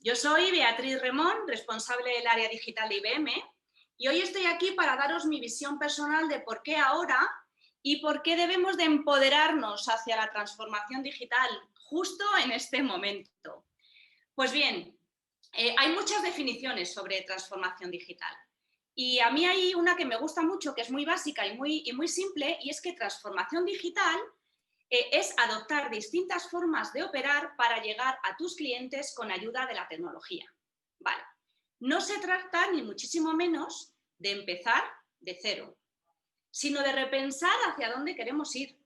Yo soy Beatriz Remón, responsable del área digital de IBM, y hoy estoy aquí para daros mi visión personal de por qué ahora y por qué debemos de empoderarnos hacia la transformación digital justo en este momento. Pues bien, hay muchas definiciones sobre transformación digital. Y a mí hay una que me gusta mucho, que es muy básica y muy simple, y es que transformación digital es adoptar distintas formas de operar para llegar a tus clientes con ayuda de la tecnología. Vale. No se trata, ni muchísimo menos, de empezar de cero, sino de repensar hacia dónde queremos ir.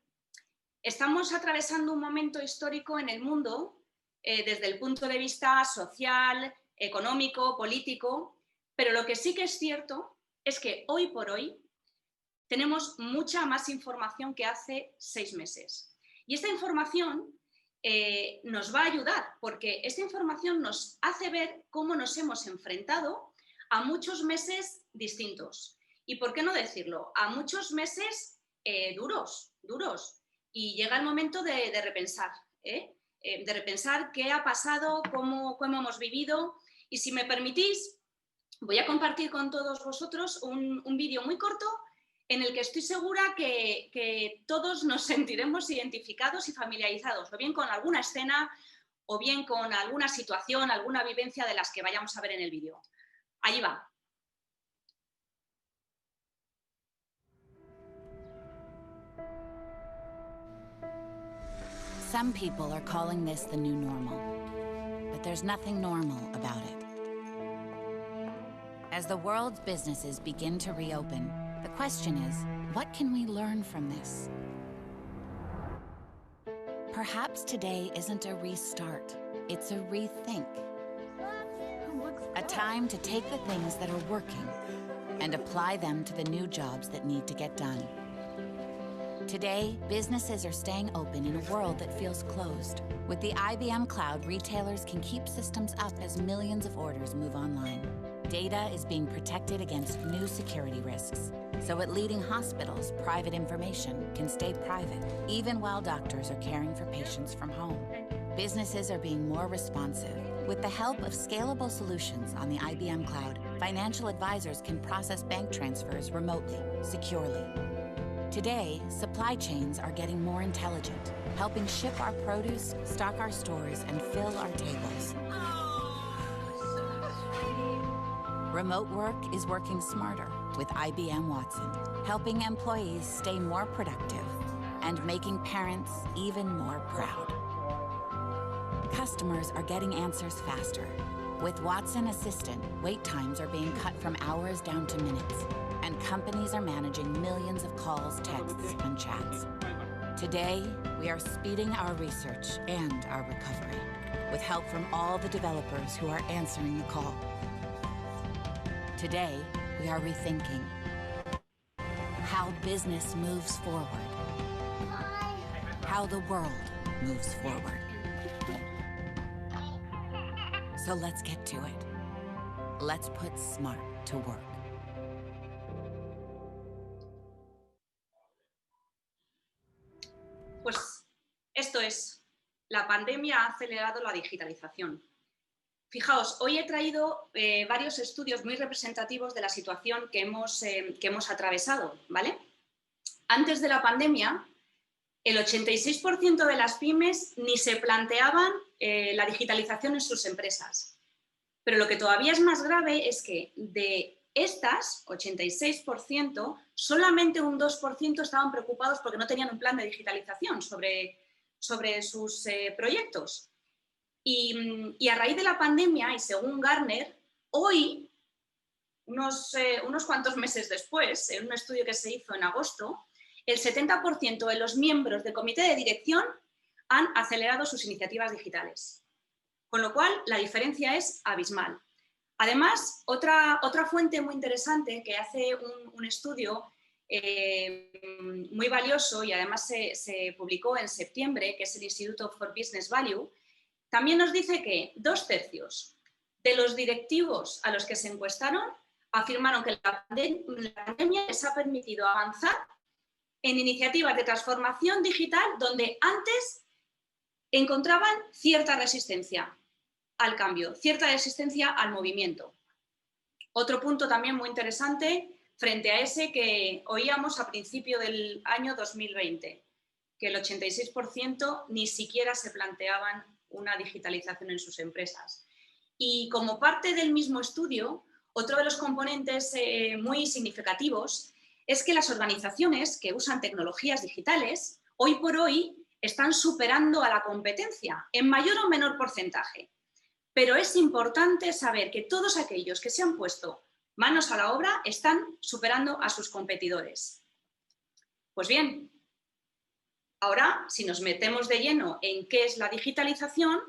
Estamos atravesando un momento histórico en el mundo desde el punto de vista social, económico, político, pero lo que sí que es cierto es que hoy por hoy tenemos mucha más información que hace 6 meses. Y esta información nos va a ayudar, porque esta información nos hace ver cómo nos hemos enfrentado a muchos meses distintos. Y por qué no decirlo, a muchos meses duros. Y llega el momento de repensar, de repensar qué ha pasado, cómo hemos vivido. Y si me permitís, voy a compartir con todos vosotros un vídeo muy corto en el que estoy segura que todos nos sentiremos identificados y familiarizados, o bien con alguna escena, o bien con alguna situación, alguna vivencia de las que vayamos a ver en el vídeo. Allí va. Some people are calling this the new normal, but there's nothing normal about it. As the world's businesses begin to reopen, the question is, what can we learn from this? Perhaps today isn't a restart, it's a rethink. A time to take the things that are working and apply them to the new jobs that need to get done. Today, businesses are staying open in a world that feels closed. With the IBM Cloud, retailers can keep systems up as millions of orders move online. Data is being protected against new security risks. So at leading hospitals, private information can stay private, even while doctors are caring for patients from home. Businesses are being more responsive. With the help of scalable solutions on the IBM Cloud, financial advisors can process bank transfers remotely, securely. Today, supply chains are getting more intelligent, helping ship our produce, stock our stores, and fill our tables. Remote work is working smarter with IBM Watson, helping employees stay more productive and making parents even more proud. Customers are getting answers faster. With Watson Assistant, wait times are being cut from hours down to minutes, and companies are managing millions of calls, texts, and chats. Today, we are speeding our research and our recovery with help from all the developers who are answering the call. Today, we are rethinking how business moves forward, how the world moves forward. So let's get to it. Let's put smart to work. Pues esto es, la pandemia ha acelerado la digitalización. Fijaos, hoy he traído varios estudios muy representativos de la situación que hemos atravesado, ¿vale? Antes de la pandemia, el 86% de las pymes ni se planteaban la digitalización en sus empresas. Pero lo que todavía es más grave es que de estas 86%, solamente un 2% estaban preocupados porque no tenían un plan de digitalización sobre sus proyectos. Y a raíz de la pandemia, y según Gartner, hoy, unos cuantos meses después, en un estudio que se hizo en agosto, el 70% de los miembros del comité de dirección han acelerado sus iniciativas digitales. Con lo cual, la diferencia es abismal. Además, otra fuente muy interesante que hace un estudio muy valioso y además se publicó en septiembre, que es el Institute for Business Value, también nos dice que 2/3 de los directivos a los que se encuestaron afirmaron que la pandemia les ha permitido avanzar en iniciativas de transformación digital donde antes encontraban cierta resistencia. al cambio, cierta resistencia al movimiento. Otro punto también muy interesante frente a ese que oíamos a principio del año 2020, que el 86% ni siquiera se planteaban una digitalización en sus empresas. Y como parte del mismo estudio, otro de los componentes muy significativos es que las organizaciones que usan tecnologías digitales, hoy por hoy, están superando a la competencia en mayor o menor porcentaje. Pero es importante saber que todos aquellos que se han puesto manos a la obra están superando a sus competidores. Pues bien, ahora, si nos metemos de lleno en qué es la digitalización,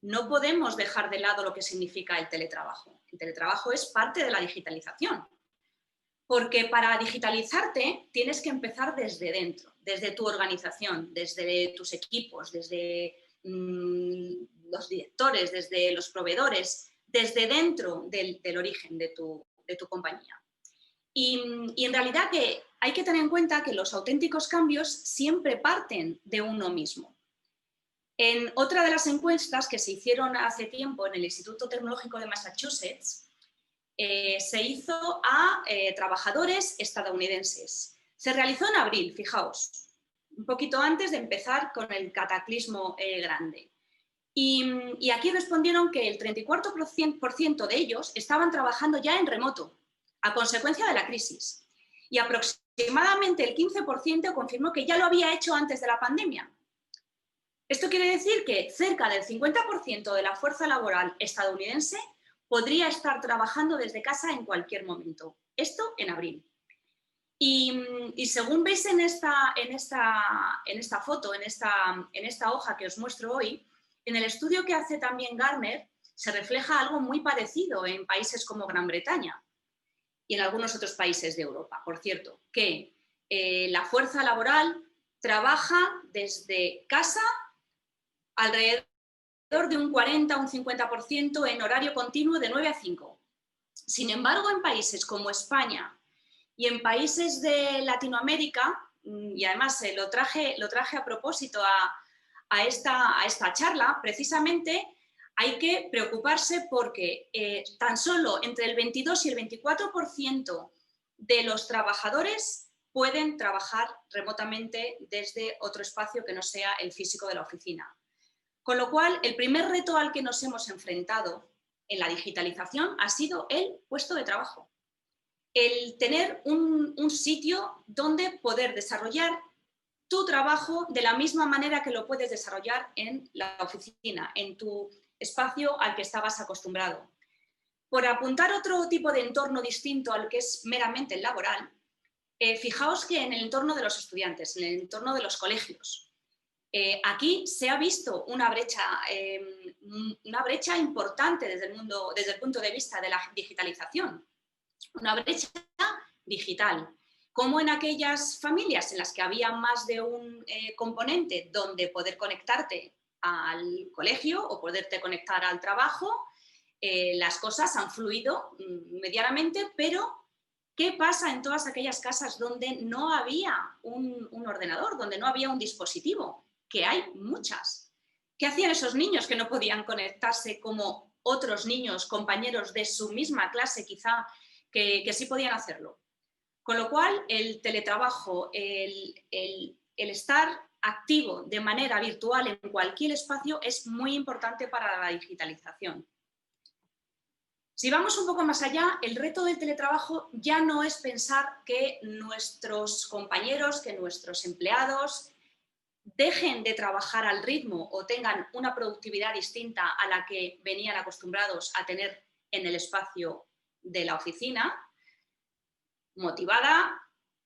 no podemos dejar de lado lo que significa el teletrabajo. El teletrabajo es parte de la digitalización, porque para digitalizarte tienes que empezar desde dentro, desde tu organización, desde tus equipos, desde los directores, desde los proveedores, desde dentro del origen de tu compañía. Y en realidad que hay que tener en cuenta que los auténticos cambios siempre parten de uno mismo. En otra de las encuestas que se hicieron hace tiempo en el Instituto Tecnológico de Massachusetts, se hizo a trabajadores estadounidenses. Se realizó en abril, fijaos, un poquito antes de empezar con el cataclismo grande. Y aquí respondieron que el 34% de ellos estaban trabajando ya en remoto, a consecuencia de la crisis. Y aproximadamente el 15% confirmó que ya lo había hecho antes de la pandemia. Esto quiere decir que cerca del 50% de la fuerza laboral estadounidense podría estar trabajando desde casa en cualquier momento. Esto en abril. Y según veis en esta foto, en esta hoja que os muestro hoy, en el estudio que hace también Gartner se refleja algo muy parecido en países como Gran Bretaña y en algunos otros países de Europa, por cierto, que la fuerza laboral trabaja desde casa alrededor de un 40 o un 50% en horario continuo de 9 a 5. Sin embargo, en países como España y en países de Latinoamérica, y además lo traje a propósito a esta charla, precisamente hay que preocuparse porque tan solo entre el 22 y el 24% de los trabajadores pueden trabajar remotamente desde otro espacio que no sea el físico de la oficina. Con lo cual, el primer reto al que nos hemos enfrentado en la digitalización ha sido el puesto de trabajo. El tener un sitio donde poder desarrollar tu trabajo de la misma manera que lo puedes desarrollar en la oficina, en tu espacio al que estabas acostumbrado. Por apuntar otro tipo de entorno distinto al que es meramente el laboral, fijaos que en el entorno de los estudiantes, en el entorno de los colegios, aquí se ha visto una brecha importante desde el punto de vista de la digitalización, una brecha digital. Como en aquellas familias en las que había más de un componente donde poder conectarte al colegio o poderte conectar al trabajo, las cosas han fluido medianamente, pero ¿qué pasa en todas aquellas casas donde no había un ordenador, donde no había un dispositivo? Que hay muchas. ¿Qué hacían esos niños que no podían conectarse como otros niños, compañeros de su misma clase quizá, que sí podían hacerlo? Con lo cual, el teletrabajo, el estar activo de manera virtual en cualquier espacio es muy importante para la digitalización. Si vamos un poco más allá, el reto del teletrabajo ya no es pensar que nuestros compañeros, que nuestros empleados dejen de trabajar al ritmo o tengan una productividad distinta a la que venían acostumbrados a tener en el espacio de la oficina, motivada,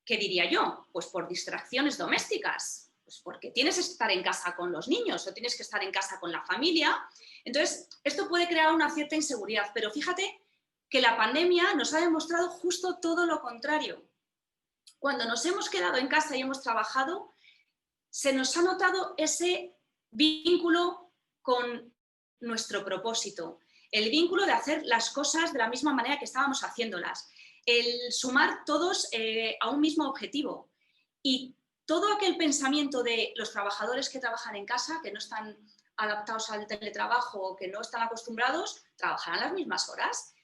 ¿qué diría yo? Pues por distracciones domésticas, pues porque tienes que estar en casa con los niños o tienes que estar en casa con la familia. Entonces, esto puede crear una cierta inseguridad, pero fíjate que la pandemia nos ha demostrado justo todo lo contrario. Cuando nos hemos quedado en casa y hemos trabajado, se nos ha notado ese vínculo con nuestro propósito, el vínculo de hacer las cosas de la misma manera que estábamos haciéndolas, el sumar todos a un mismo objetivo. Y todo aquel pensamiento de los trabajadores que trabajan en casa, que no están adaptados al teletrabajo o que no están acostumbrados, trabajarán las mismas horas.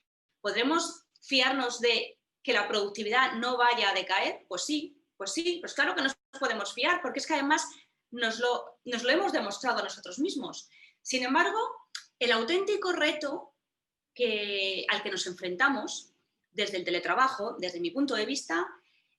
¿Podremos fiarnos de que la productividad no vaya a decaer? Pues sí, pues claro que nos podemos fiar, porque es que además nos lo hemos demostrado nosotros mismos. Sin embargo, el auténtico reto al que nos enfrentamos desde el teletrabajo, desde mi punto de vista,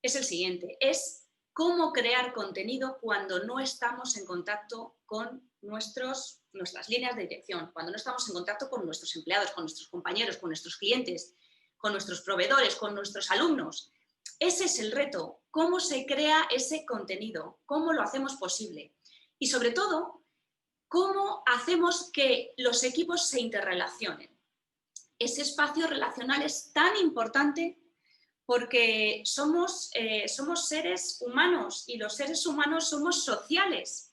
es el siguiente, es cómo crear contenido cuando no estamos en contacto con nuestras líneas de dirección, cuando no estamos en contacto con nuestros empleados, con nuestros compañeros, con nuestros clientes, con nuestros proveedores, con nuestros alumnos. Ese es el reto, cómo se crea ese contenido, cómo lo hacemos posible y sobre todo, cómo hacemos que los equipos se interrelacionen. Ese espacio relacional es tan importante porque somos seres humanos y los seres humanos somos sociales.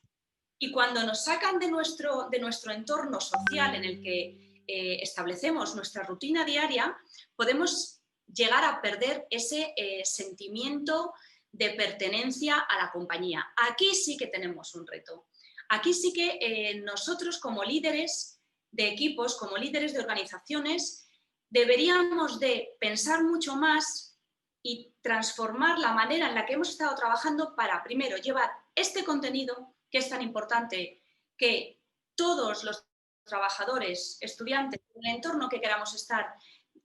Y cuando nos sacan de nuestro entorno social en el que establecemos nuestra rutina diaria, podemos llegar a perder ese sentimiento de pertenencia a la compañía. Aquí sí que tenemos un reto. Aquí sí que nosotros como líderes de equipos, como líderes de organizaciones, deberíamos de pensar mucho más y transformar la manera en la que hemos estado trabajando para, primero, llevar este contenido que es tan importante que todos los trabajadores, estudiantes, en el entorno que queramos estar,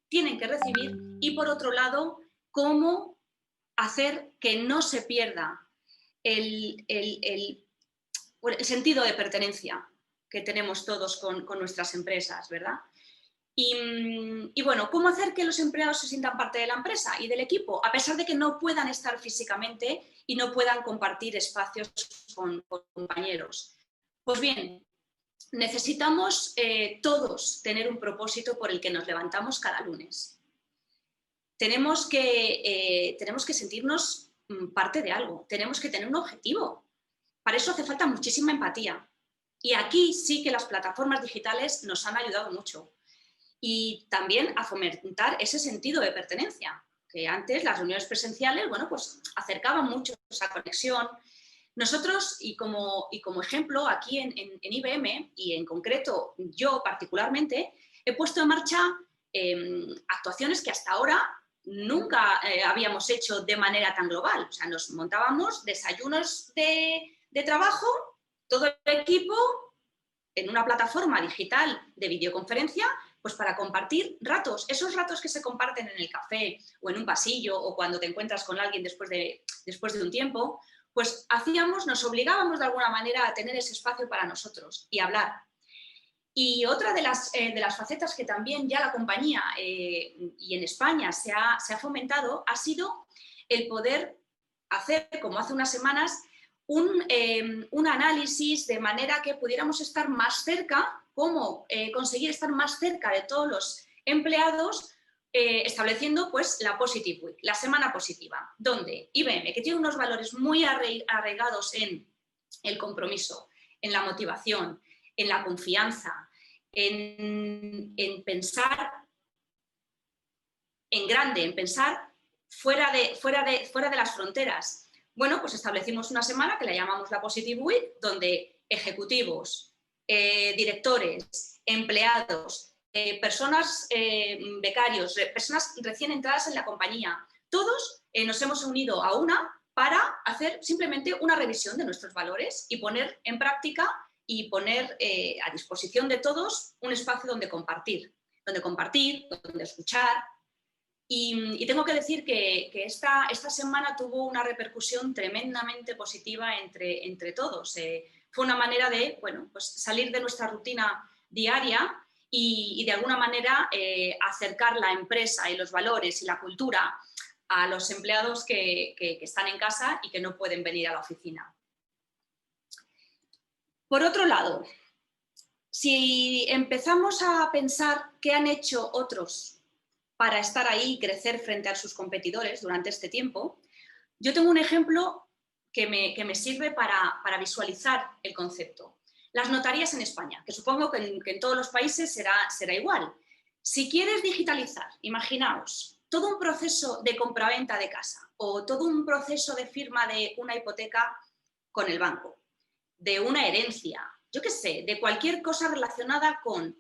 tienen que recibir y, por otro lado, cómo hacer que no se pierda el sentido de pertenencia que tenemos todos con nuestras empresas, ¿verdad? Y bueno, ¿cómo hacer que los empleados se sientan parte de la empresa y del equipo, a pesar de que no puedan estar físicamente y no puedan compartir espacios con compañeros? Pues bien, necesitamos todos tener un propósito por el que nos levantamos cada lunes. Tenemos que sentirnos parte de algo, tenemos que tener un objetivo. Para eso hace falta muchísima empatía. Y aquí sí que las plataformas digitales nos han ayudado mucho. Y también a fomentar ese sentido de pertenencia, que antes las reuniones presenciales, bueno, pues acercaban mucho esa conexión. Nosotros, y como ejemplo, aquí en IBM, y en concreto yo particularmente, he puesto en marcha actuaciones que hasta ahora nunca habíamos hecho de manera tan global. O sea, nos montábamos desayunos de trabajo, todo el equipo, en una plataforma digital de videoconferencia, pues para compartir ratos, esos ratos que se comparten en el café o en un pasillo o cuando te encuentras con alguien después de un tiempo, pues nos obligábamos de alguna manera a tener ese espacio para nosotros y hablar. Y otra de las facetas que también ya la compañía y en España se ha fomentado ha sido el poder hacer, como hace unas semanas, un análisis de manera que pudiéramos estar más cerca, cómo conseguir estar más cerca de todos los empleados, estableciendo pues la Positive Week, la semana positiva, donde IBM, que tiene unos valores muy arraigados en el compromiso, en la motivación, en la confianza, en pensar en grande, en pensar fuera de las fronteras. Bueno, pues establecimos una semana que la llamamos la Positive Week, donde ejecutivos, directores, empleados, personas, becarios, personas recién entradas en la compañía, todos nos hemos unido a una para hacer simplemente una revisión de nuestros valores y poner en práctica y poner a disposición de todos un espacio donde compartir, donde escuchar. Y tengo que decir que esta semana tuvo una repercusión tremendamente positiva entre todos. Fue una manera de, bueno, pues salir de nuestra rutina diaria y de alguna manera acercar la empresa y los valores y la cultura a los empleados que están en casa y que no pueden venir a la oficina. Por otro lado, si empezamos a pensar qué han hecho otros para estar ahí y crecer frente a sus competidores durante este tiempo, yo tengo un ejemplo que me sirve para visualizar el concepto. Las notarías en España, que supongo que en todos los países será igual. Si quieres digitalizar, imaginaos todo un proceso de compraventa de casa o todo un proceso de firma de una hipoteca con el banco, de una herencia, yo qué sé, de cualquier cosa relacionada con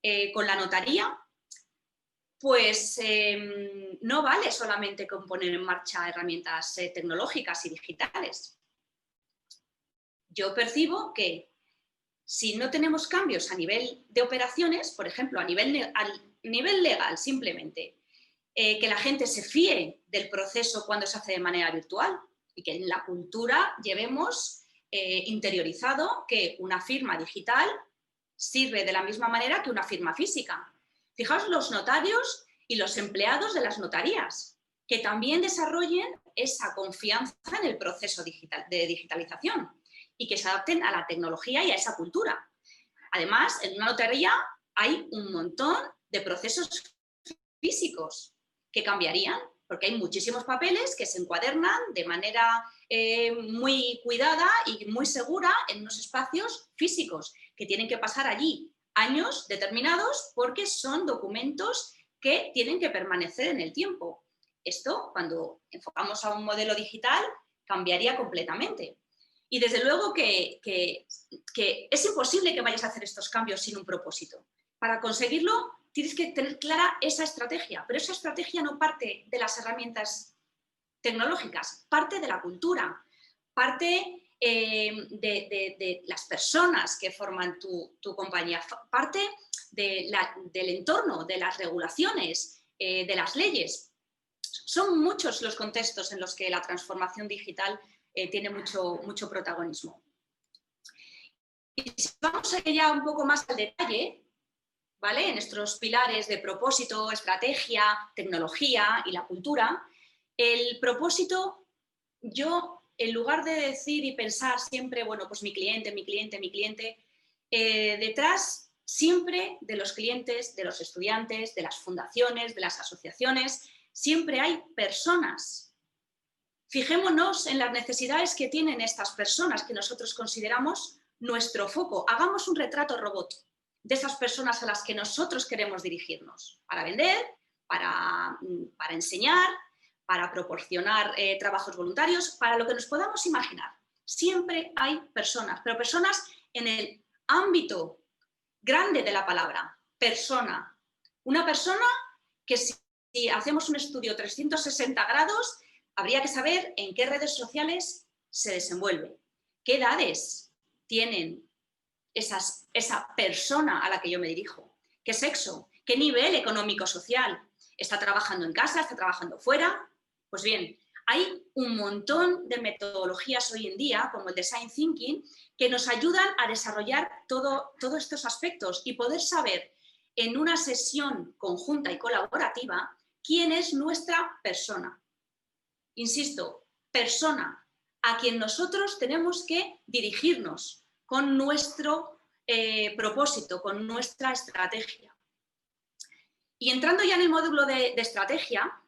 la notaría, pues no vale solamente con poner en marcha herramientas tecnológicas y digitales. Yo percibo que si no tenemos cambios a nivel de operaciones, por ejemplo, a nivel legal simplemente, que la gente se fíe del proceso cuando se hace de manera virtual y que en la cultura llevemos interiorizado que una firma digital sirve de la misma manera que una firma física. Fijaos los notarios y los empleados de las notarías, que también desarrollen esa confianza en el proceso de digitalización y que se adapten a la tecnología y a esa cultura. Además, en una notaría hay un montón de procesos físicos que cambiarían, porque hay muchísimos papeles que se encuadernan de manera muy cuidada y muy segura en unos espacios físicos que tienen que pasar allí años determinados porque son documentos que tienen que permanecer en el tiempo. Esto, cuando enfocamos a un modelo digital, cambiaría completamente. Y desde luego que es imposible que vayas a hacer estos cambios sin un propósito. Para conseguirlo, tienes que tener clara esa estrategia, pero esa estrategia no parte de las herramientas tecnológicas, parte de la cultura, parte de las personas que forman tu compañía, parte del entorno, de las regulaciones, de las leyes. Son muchos los contextos en los que la transformación digital tiene mucho protagonismo. Y si vamos ya un poco más al detalle, ¿vale? En nuestros pilares de propósito, estrategia, tecnología y la cultura, el propósito, yo, en lugar de decir y pensar siempre, bueno, pues mi cliente, detrás siempre de los clientes, de los estudiantes, de las fundaciones, de las asociaciones, siempre hay personas. Fijémonos en las necesidades que tienen estas personas que nosotros consideramos nuestro foco. Hagamos un retrato robot de esas personas a las que nosotros queremos dirigirnos para vender, para enseñar, para proporcionar trabajos voluntarios, para lo que nos podamos imaginar. Siempre hay personas, pero personas en el ámbito grande de la palabra, persona. Una persona que si hacemos un estudio 360 grados, habría que saber en qué redes sociales se desenvuelve, qué edades tienen esa persona a la que yo me dirijo, qué sexo, qué nivel económico-social, está trabajando en casa, está trabajando fuera. Pues bien, hay un montón de metodologías hoy en día, como el Design Thinking, que nos ayudan a desarrollar todos estos aspectos y poder saber en una sesión conjunta y colaborativa quién es nuestra persona. Insisto, persona a quien nosotros tenemos que dirigirnos con nuestro propósito, con nuestra estrategia. Y entrando ya en el módulo de estrategia,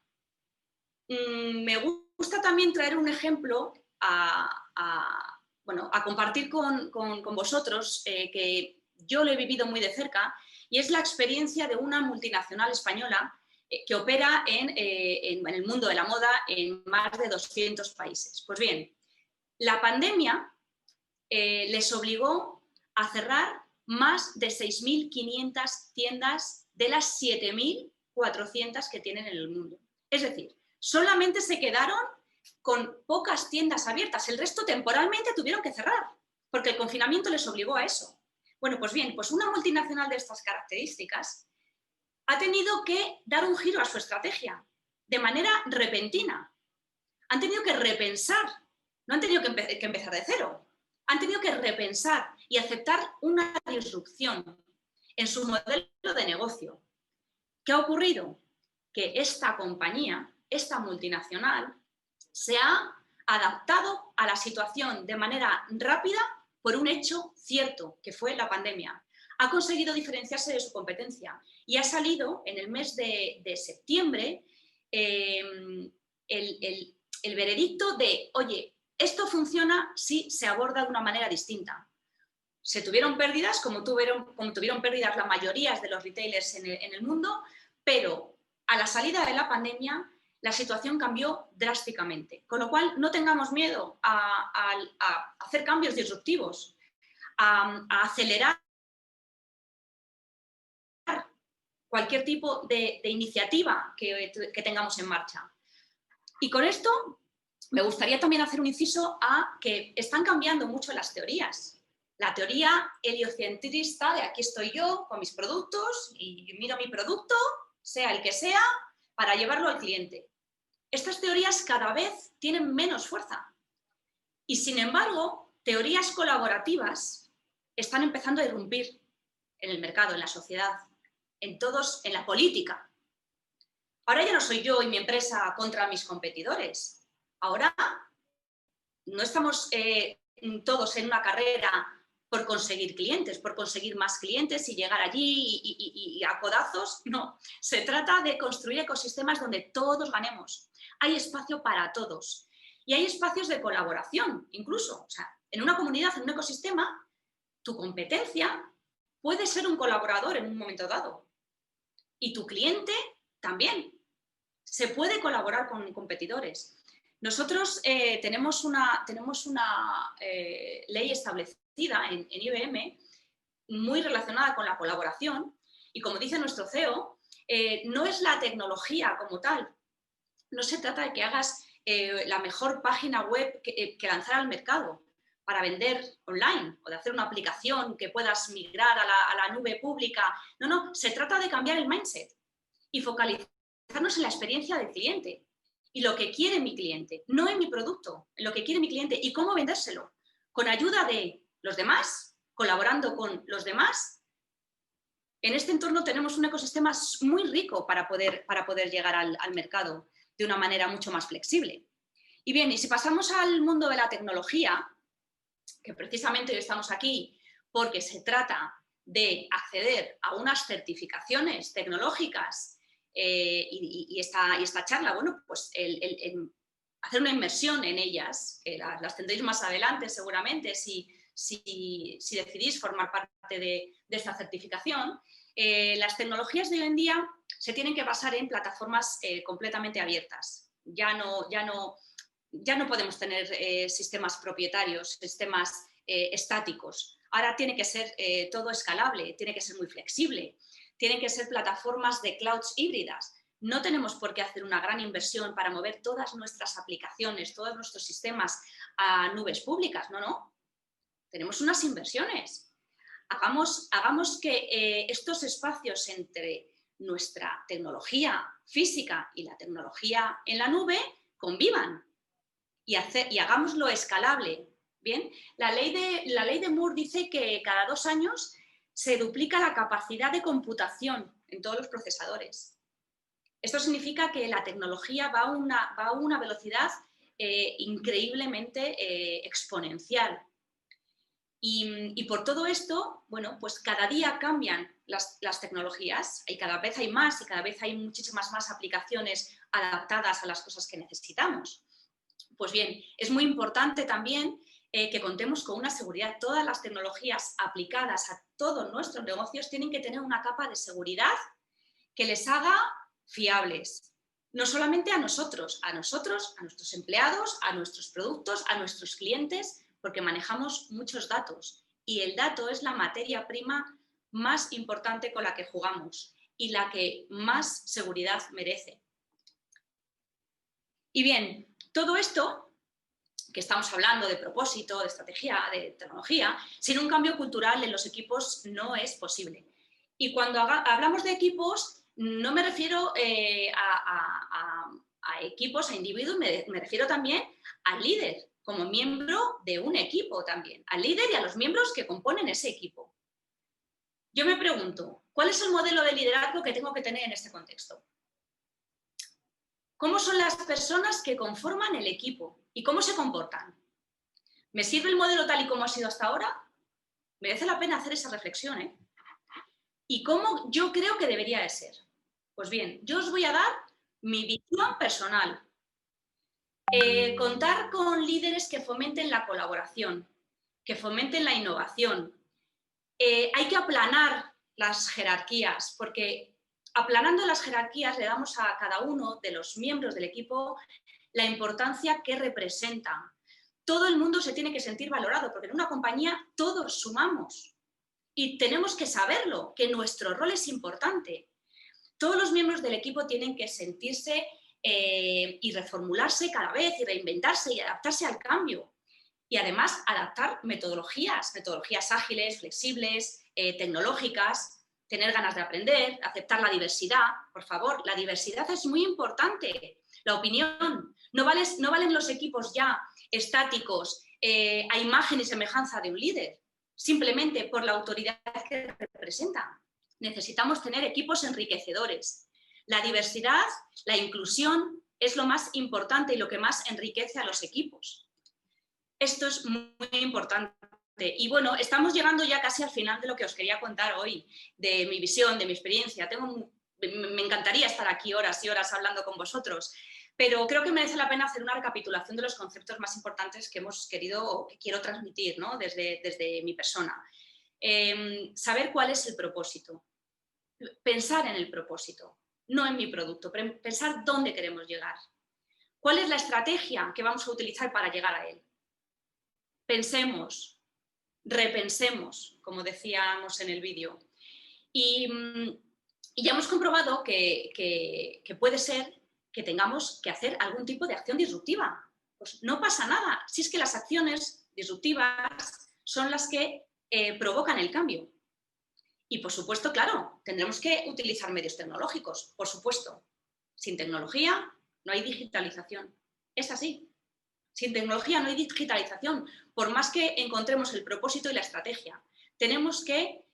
me gusta también traer un ejemplo a compartir con vosotros que yo lo he vivido muy de cerca, y es la experiencia de una multinacional española que opera en el mundo de la moda en más de 200 países. Pues bien, la pandemia les obligó a cerrar más de 6.500 tiendas de las 7.400 que tienen en el mundo. Es decir, solamente se quedaron con pocas tiendas abiertas, el resto temporalmente tuvieron que cerrar, porque el confinamiento les obligó a eso. Bueno, pues bien, pues una multinacional de estas características ha tenido que dar un giro a su estrategia de manera repentina. Han tenido que repensar, no han tenido que empezar de cero, han tenido que repensar y aceptar una disrupción en su modelo de negocio. ¿Qué ha ocurrido? Que esta compañía, esta multinacional, se ha adaptado a la situación de manera rápida por un hecho cierto, que fue la pandemia. Ha conseguido diferenciarse de su competencia y ha salido en el mes de septiembre el veredicto de, oye, esto funciona si se aborda de una manera distinta. Se tuvieron pérdidas, como tuvieron pérdidas la mayoría de los retailers en el mundo, pero a la salida de la pandemia, la situación cambió drásticamente, con lo cual no tengamos miedo a hacer cambios disruptivos, a acelerar cualquier tipo de iniciativa que tengamos en marcha. Y con esto me gustaría también hacer un inciso a que están cambiando mucho las teorías. La teoría heliocentrista de aquí estoy yo con mis productos y miro mi producto, sea el que sea, para llevarlo al cliente. Estas teorías cada vez tienen menos fuerza. Y sin embargo, teorías colaborativas están empezando a irrumpir en el mercado, en la sociedad, en la política. Ahora ya no soy yo y mi empresa contra mis competidores. Ahora no estamos todos en una carrera por conseguir clientes, por conseguir más clientes y llegar allí y a codazos. No, se trata de construir ecosistemas donde todos ganemos. Hay espacio para todos y hay espacios de colaboración incluso. O sea, en una comunidad, en un ecosistema, tu competencia puede ser un colaborador en un momento dado y tu cliente también. Se puede colaborar con competidores. Nosotros tenemos una ley establecida en IBM muy relacionada con la colaboración y, como dice nuestro CEO, no es la tecnología como tal. No se trata de que hagas la mejor página web que lanzar al mercado para vender online o de hacer una aplicación que puedas migrar a la nube pública. No, no, se trata de cambiar el mindset y focalizarnos en la experiencia del cliente y lo que quiere mi cliente, no en mi producto, en lo que quiere mi cliente y cómo vendérselo, con ayuda de los demás, colaborando con los demás. En este entorno tenemos un ecosistema muy rico para poder llegar al mercado de una manera mucho más flexible. Y bien, y si pasamos al mundo de la tecnología, que precisamente hoy estamos aquí porque se trata de acceder a unas certificaciones tecnológicas y esta charla, bueno, pues hacer una inmersión en ellas, que las tendréis más adelante seguramente si decidís formar parte de esta certificación. Las tecnologías de hoy en día se tienen que basar en plataformas completamente abiertas. Ya no podemos tener sistemas propietarios, sistemas estáticos. Ahora tiene que ser todo escalable, tiene que ser muy flexible. Tienen que ser plataformas de clouds híbridas. No tenemos por qué hacer una gran inversión para mover todas nuestras aplicaciones, todos nuestros sistemas a nubes públicas. No, no. Tenemos unas inversiones. Hagamos que estos espacios entre nuestra tecnología física y la tecnología en la nube convivan y hagámoslo escalable. Bien, la ley de Moore dice que cada 2 años se duplica la capacidad de computación en todos los procesadores. Esto significa que la tecnología va a una velocidad increíblemente exponencial. Y por todo esto, bueno, pues cada día cambian las tecnologías y cada vez hay más y cada vez hay muchísimas más aplicaciones adaptadas a las cosas que necesitamos. Pues bien, es muy importante también que contemos con una seguridad. Todas las tecnologías aplicadas a todos nuestros negocios tienen que tener una capa de seguridad que les haga fiables. No solamente a nosotros, a nuestros empleados, a nuestros productos, a nuestros clientes, porque manejamos muchos datos. Y el dato es la materia prima más importante con la que jugamos y la que más seguridad merece. Y bien, todo esto que estamos hablando de propósito, de estrategia, de tecnología, sin un cambio cultural en los equipos no es posible. Y cuando hablamos de equipos, no me refiero a equipos, a individuos, me refiero también al líder, como miembro de un equipo también, al líder y a los miembros que componen ese equipo. Yo me pregunto, ¿cuál es el modelo de liderazgo que tengo que tener en este contexto? ¿Cómo son las personas que conforman el equipo y cómo se comportan? ¿Me sirve el modelo tal y como ha sido hasta ahora? Merece la pena hacer esa reflexión, ¿eh? ¿Y cómo yo creo que debería de ser? Pues bien, yo os voy a dar mi visión personal. Contar con líderes que fomenten la colaboración, que fomenten la innovación. Hay que aplanar las jerarquías porque Aplanando las jerarquías, le damos a cada uno de los miembros del equipo la importancia que representa. Todo el mundo se tiene que sentir valorado, porque en una compañía todos sumamos y tenemos que saberlo, que nuestro rol es importante. Todos los miembros del equipo tienen que sentirse y reformularse cada vez y reinventarse y adaptarse al cambio. Y además adaptar metodologías ágiles, flexibles, tecnológicas, tener ganas de aprender, aceptar la diversidad. Por favor, la diversidad es muy importante. La opinión. No valen los equipos ya estáticos a imagen y semejanza de un líder, simplemente por la autoridad que representan. Necesitamos tener equipos enriquecedores. La diversidad, la inclusión es lo más importante y lo que más enriquece a los equipos. Esto es muy importante. Y bueno, estamos llegando ya casi al final de lo que os quería contar hoy, de mi visión, de mi experiencia. Me encantaría estar aquí horas y horas hablando con vosotros, pero creo que merece la pena hacer una recapitulación de los conceptos más importantes que hemos querido o que quiero transmitir, ¿no? desde mi persona. Saber cuál es el propósito, pensar en el propósito, no en mi producto, pensar dónde queremos llegar. ¿Cuál es la estrategia que vamos a utilizar para llegar a él? Pensemos, repensemos, como decíamos en el vídeo. Y ya hemos comprobado que puede ser que tengamos que hacer algún tipo de acción disruptiva. Pues no pasa nada, si es que las acciones disruptivas son las que provocan el cambio. Y por supuesto, claro, tendremos que utilizar medios tecnológicos, por supuesto. Sin tecnología no hay digitalización. Es así. Sin tecnología no hay digitalización, por más que encontremos el propósito y la estrategia. Tenemos que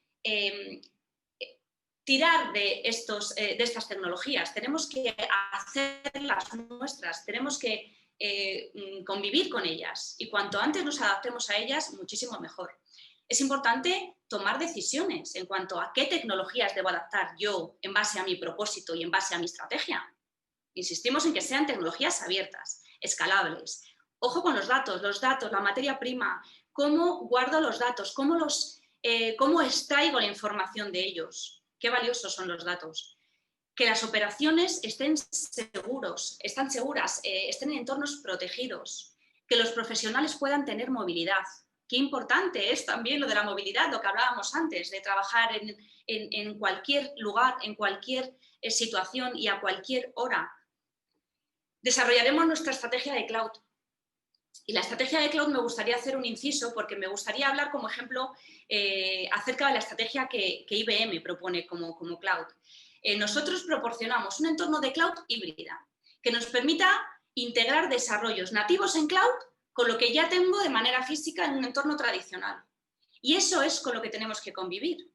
tirar de estas tecnologías, tenemos que hacerlas nuestras, tenemos que convivir con ellas y cuanto antes nos adaptemos a ellas, muchísimo mejor. Es importante tomar decisiones en cuanto a qué tecnologías debo adaptar yo en base a mi propósito y en base a mi estrategia. Insistimos en que sean tecnologías abiertas, escalables. Ojo con los datos, la materia prima, cómo guardo los datos, cómo extraigo la información de ellos, qué valiosos son los datos. Que las operaciones estén seguras, estén en entornos protegidos, que los profesionales puedan tener movilidad. Qué importante es también lo de la movilidad, lo que hablábamos antes, de trabajar en cualquier lugar, en cualquier situación y a cualquier hora. Desarrollaremos nuestra estrategia de cloud. Y la estrategia de cloud me gustaría hacer un inciso porque me gustaría hablar como ejemplo acerca de la estrategia que IBM propone como cloud. Nosotros proporcionamos un entorno de cloud híbrida que nos permita integrar desarrollos nativos en cloud con lo que ya tengo de manera física en un entorno tradicional. Y eso es con lo que tenemos que convivir.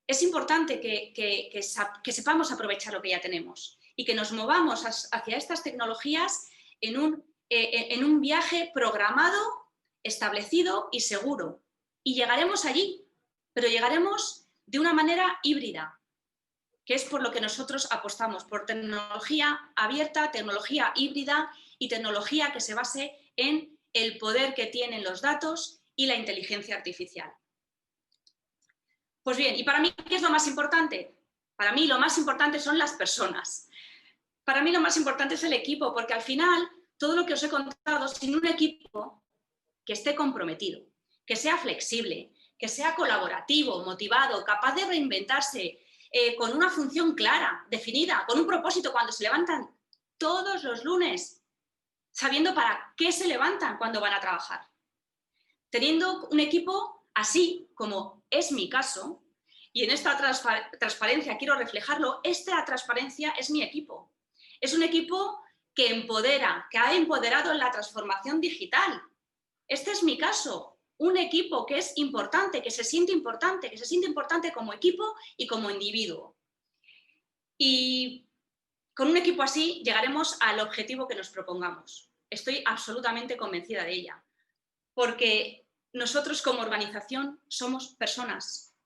Es importante que sepamos aprovechar lo que ya tenemos y que nos movamos hacia estas tecnologías en un viaje programado, establecido y seguro. Y llegaremos allí, pero llegaremos de una manera híbrida, que es por lo que nosotros apostamos, por tecnología abierta, tecnología híbrida y tecnología que se base en el poder que tienen los datos y la inteligencia artificial. Pues bien, ¿y para mí qué es lo más importante? Para mí lo más importante son las personas. Para mí lo más importante es el equipo, porque al final todo lo que os he contado, sin un equipo que esté comprometido, que sea flexible, que sea colaborativo, motivado, capaz de reinventarse, con una función clara, definida, con un propósito cuando se levantan todos los lunes, sabiendo para qué se levantan cuando van a trabajar. Teniendo un equipo así, como es mi caso, y en esta transparencia quiero reflejarlo, esta transparencia es mi equipo. Es un equipo que empodera, que ha empoderado en la transformación digital. Este es mi caso, un equipo que es importante, que se siente importante como equipo y como individuo. Y con un equipo así llegaremos al objetivo que nos propongamos. Estoy absolutamente convencida de ella, porque nosotros como organización somos personas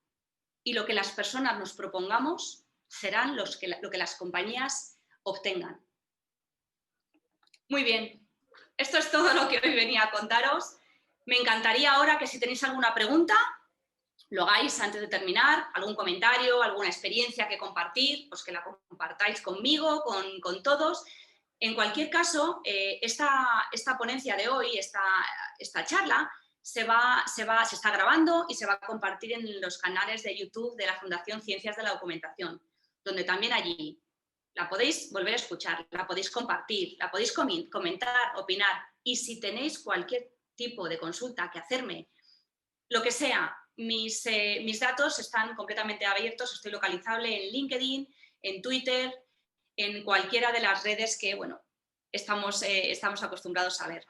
y lo que las personas nos propongamos serán lo que las compañías obtengan. Muy bien, esto es todo lo que hoy venía a contaros. Me encantaría ahora que si tenéis alguna pregunta, lo hagáis antes de terminar, algún comentario, alguna experiencia que compartir, pues que la compartáis conmigo, con todos. En cualquier caso, esta ponencia de hoy, esta charla, se está grabando y se va a compartir en los canales de YouTube de la Fundación Ciencias de la Documentación, donde también allí la podéis volver a escuchar, la podéis compartir, la podéis comentar, opinar, y si tenéis cualquier tipo de consulta que hacerme, lo que sea, mis datos están completamente abiertos, estoy localizable en LinkedIn, en Twitter, en cualquiera de las redes que, bueno, estamos acostumbrados a ver.